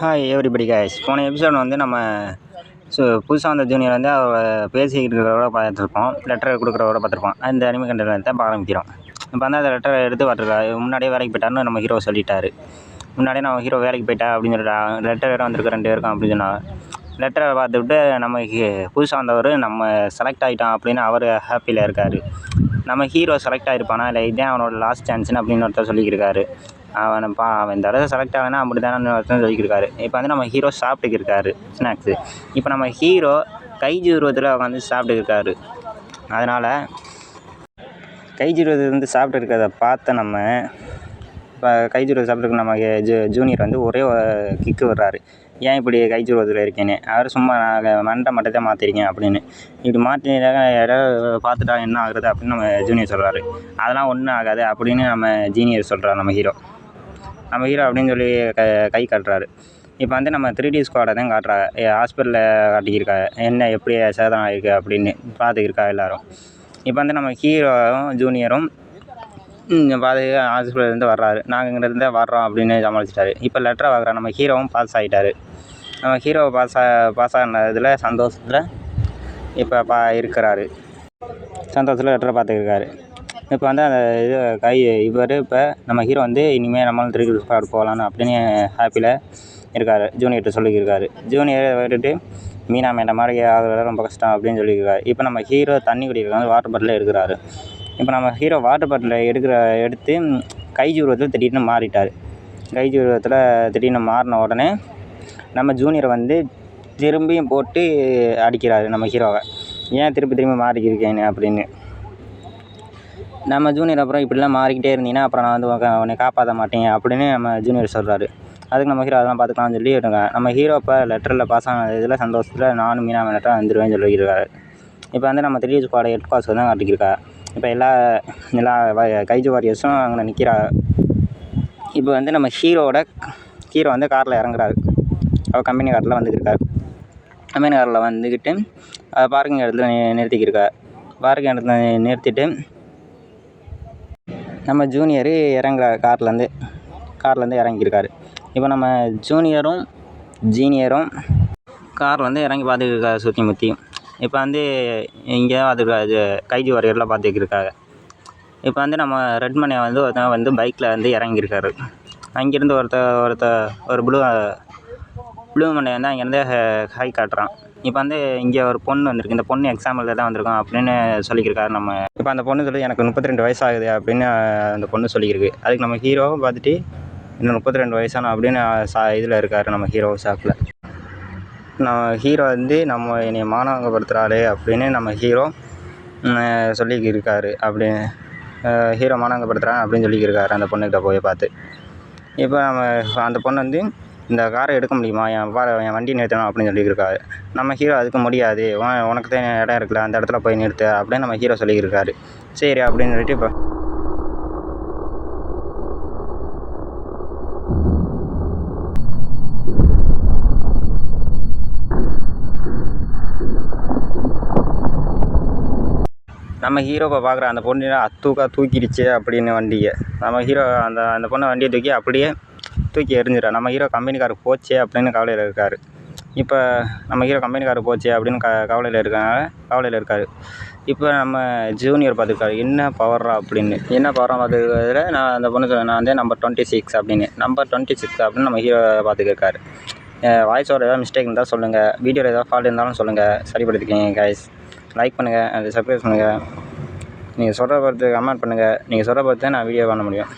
Hi everybody guys. போன episode வந்து நம்ம புதுசாக வந்த ஜூனியர் வந்து அவரை பேசிக்கிட்டு இருக்கிறவரோட பார்த்துருப்போம், லெட்டர் கொடுக்குறவரோட பார்த்துருப்போம். அந்த அனிமே கண்டென்ட் தான் ஆரம்பிக்கிறோம். இப்போ வந்து அந்த லெட்டரை எடுத்து பார்த்துருக்காரு. முன்னாடியே வேலைக்கு போயிட்டாருன்னு நம்ம ஹீரோ சொல்லிட்டாரு. முன்னாடியே நம்ம ஹீரோ வேலைக்கு போயிட்டா அப்படின்னு சொல்லிட்டா, லெட்டர் வேறு வந்திருக்கு 2 பேருக்கும் அப்படின்னு சொன்னாங்க. லெட்டரை பார்த்துவிட்டு நம்ம புதுசாக வந்தவர் நம்ம செலக்ட் ஆகிட்டோம் அப்படின்னு அவர் ஹாப்பியில் இருக்கார். நம்ம ஹீரோ செலக்ட் ஆகிருப்பானா இல்லை இதே அவனோட லாஸ்ட் சான்ஸ்னு அப்படின்னு ஒருத்தர் சொல்லியிருக்காரு. அவன் இந்த தடவை செலக்ட் ஆகலைன்னா அப்படி தானே ஒருத்தர் சொல்லியிருக்காரு. இப்போ வந்து நம்ம ஹீரோ சாப்பிட்டுக்கிருக்காரு ஸ்நாக்ஸு. இப்போ நம்ம ஹீரோ கைஜி உருவத்தில் உட்காந்து சாப்பிட்டுக்கிருக்காரு. அதனால் கைஜி உருவத்தில் வந்து சாப்பிட்டு இருக்கிறத பார்த்த நம்ம இப்போ கைஜி உருவத்தை சாப்பிட்டுருக்க நம்ம ஜூனியர் வந்து ஒரே கிக்கு விடுறாரு. ஏன் இப்படி கைஜி உருவத்தில் இருக்கேன்னு. அவர் சும்மா நான் மண்டை மட்டும் தான் மாற்றிருக்கேன் அப்படின்னு. இப்படி மாற்றினாக்க யாராவது பார்த்துட்டா என்ன ஆகுறது அப்படின்னு நம்ம ஜூனியர் சொல்கிறாரு. அதெல்லாம் ஒன்றும் ஆகாது அப்படின்னு நம்ம ஜீனியர் சொல்கிறார் நம்ம ஹீரோ அப்படின்னு சொல்லி கை காட்டுறாரு. இப்போ வந்து நம்ம 3D ஸ்குவாடை தான் காட்டுறாங்க. ஹாஸ்பிட்டலில் காட்டிக்கிருக்காங்க என்ன எப்படி சேதம் ஆகிருக்கு அப்படின்னு பார்த்துக்கிருக்கா எல்லோரும். இப்போ வந்து நம்ம ஹீரோவும் ஜூனியரும் பார்த்து ஹாஸ்பிட்டலேருந்து வர்றாரு. நாங்கள் இங்கேருந்து வர்றோம் அப்படின்னு சமாளிச்சிட்டாரு. இப்போ லெட்டரை வாங்குறோம். நம்ம ஹீரோவும் பாஸ் ஆகிட்டார். நம்ம ஹீரோ பாஸ் ஆனதில் சந்தோஷத்தில் இப்போ இருக்கிறாரு. சந்தோஷத்தில் லெட்டரை பார்த்துக்கிருக்காரு. இப்போ வந்து அந்த இவர் இப்போ நம்ம ஹீரோ வந்து இனிமேல் நம்மளும் 3D ஸ்குவாட் போகலான்னு அப்படின்னு ஹாப்பியில் இருக்கார். ஜூனியர்கிட்ட சொல்லியிருக்காரு. ஜூனியர் விட்டுட்டு மீனா மேண்ட மாதிரி ஆகுறது ரொம்ப கஷ்டம் அப்படின்னு சொல்லியிருக்காரு. இப்போ நம்ம ஹீரோ தண்ணி குடிக்கிறது வாட்டர் பாட்டில் எடுக்கிறாரு. இப்போ நம்ம ஹீரோ வாட்டர் பாட்டில் எடுத்து கைஜி உருவத்தில் திடீர்னு மாறிட்டார். கைஜி உருவத்தில் திடீர்னு மாறின உடனே நம்ம ஜூனியரை வந்து திரும்பியும் போட்டு அடிக்கிறாரு நம்ம ஹீரோவை. ஏன் திருப்பி மாறிக்கிருக்கேன்னு அப்படின்னு. நம்ம ஜூனியர் அப்புறம் இப்படிலாம் மாறிக்கிட்டே இருந்தீங்கன்னா அப்புறம் நான் வந்து உன்னை காப்பாற்ற மாட்டேன் அப்படின்னு நம்ம ஜூனியர் சொல்கிறாரு. அதுக்கு நம்ம ஹீரோ அதெல்லாம் பார்த்துக்கலாம்னு சொல்லி இருக்காங்க. நம்ம ஹீரோ இப்போ லெட்டரில் பாஸ் ஆன இதில் சந்தோஷத்தில் நானும் மீனா லெட்டர் வந்துடுவேன்னு சொல்லியிருக்காரு. இப்போ வந்து நம்ம 3D ஸ்குவாட் ஹெட் குவார்ட்டர்ஸ் தான் காட்டிக்கிருக்கா. இப்போ எல்லா கைஜி வாரியர்ஸும் அங்கே நிற்கிறா. இப்போ வந்து நம்ம ஹீரோ வந்து காரில் இறங்குறாரு. அவர் கம்பெனி காரில் வந்துக்கிருக்காரு. கம்பெனி காரில் வந்துக்கிட்டு பார்க்கிங் இடத்துல நிறுத்திக்கிருக்கார். பார்க்கிங் இடத்துல நிறுத்திட்டு நம்ம ஜூனியரு இறங்குறாரு. கார்லேருந்து இறங்கியிருக்காரு. இப்போ நம்ம ஜீனியரும் கார்லேருந்து இறங்கி பார்த்துக்கிருக்காரு சுற்றி முற்றியும். இப்போ வந்து இங்கே பார்த்துருக்காரு கைஜி வாரியர்லாம் பார்த்துக்கிருக்காங்க. இப்போ வந்து நம்ம ரெட்மனை வந்து ஒருத்தன் வந்து பைக்கில் வந்து இறங்கியிருக்காரு. அங்கேருந்து ஒரு ப்ளூ மண்டை வந்து அங்கேருந்து ஹை காட்டுறான். இப்போ வந்து இங்கே ஒரு பொண்ணு வந்திருக்கு. இந்த பொண்ணு எக்ஸாம்பிளில் தான் வந்திருக்கோம் அப்படின்னு சொல்லியிருக்காரு நம்ம. இப்போ அந்த பொண்ணு சொல்லி எனக்கு 32 வயசு ஆகுது அப்படின்னு அந்த பொண்ணு சொல்லியிருக்கு. அதுக்கு நம்ம ஹீரோவும் பார்த்துட்டு இன்னும் 32 வயசான அப்படின்னு இதில் இருக்கார் நம்ம ஹீரோ ஷாப்பில். நம்ம ஹீரோ வந்து என்னை மானவங்கப்படுத்துகிறாரு அப்படின்னு நம்ம ஹீரோ சொல்லிக்கிருக்காரு. அப்படின்னு ஹீரோ மானவங்கப்படுத்துகிறாங்க அப்படின்னு சொல்லிக்கிருக்காரு அந்த பொண்ணுக்கிட்ட போய் பார்த்து. இப்போ அந்த பொண்ணு வந்து இந்த காரை எடுக்க முடியுமா, என் வண்டி நிறுத்தணும் அப்படின்னு சொல்லியிருக்காரு. நம்ம ஹீரோ அதுக்கு முடியாது, உனக்கு தான் இடம் இருக்குல்ல அந்த இடத்துல போய் நிறுத்து அப்படின்னு நம்ம ஹீரோ சொல்லியிருக்காரு. சரி அப்படின்னு சொல்லிட்டு இப்போ நம்ம ஹீரோ இப்போ பார்க்குற அந்த பொண்ணு தூக்கிடுச்சு அப்படின்னு வண்டியை. நம்ம ஹீரோ அந்த பொண்ணை வண்டியை தூக்கி எறிஞ்சிடா. நம்ம ஹீரோ கம்பெனிக்காருக்கு போச்சே அப்படின்னு கவலையில் இருக்கார். இப்போ நம்ம ஹீரோ கம்பெனிக்காருக்கு போச்சே அப்படின்னு கவலையில் இருக்கார். இப்போ நம்ம ஜூனியர் பார்த்துருக்காரு என்ன பவர்ரா பார்த்துக்கிறதுல நான் அந்த பொண்ணு நான் வந்து நம்பர் 26 அப்படின்னு நம்ம ஹீரோ பார்த்துக்கிருக்காரு. வாய்ஸோட ஏதாவது மிஸ்டேக் இருந்தால் சொல்லுங்கள். வீடியோவில் ஏதாவது ஃபால்ட் இருந்தாலும் சொல்லுங்கள், சரிப்படுத்திக்கங்க கைஸ். லைக் பண்ணுங்கள், அது சப்ஸ்கிரைப் பண்ணுங்கள். நீங்கள் சொல்கிற பொறுத்து கமெண்ட் பண்ணுங்கள். நீங்கள் சொல்கிற பொறுத்து நான் வீடியோ பண்ண முடியும்.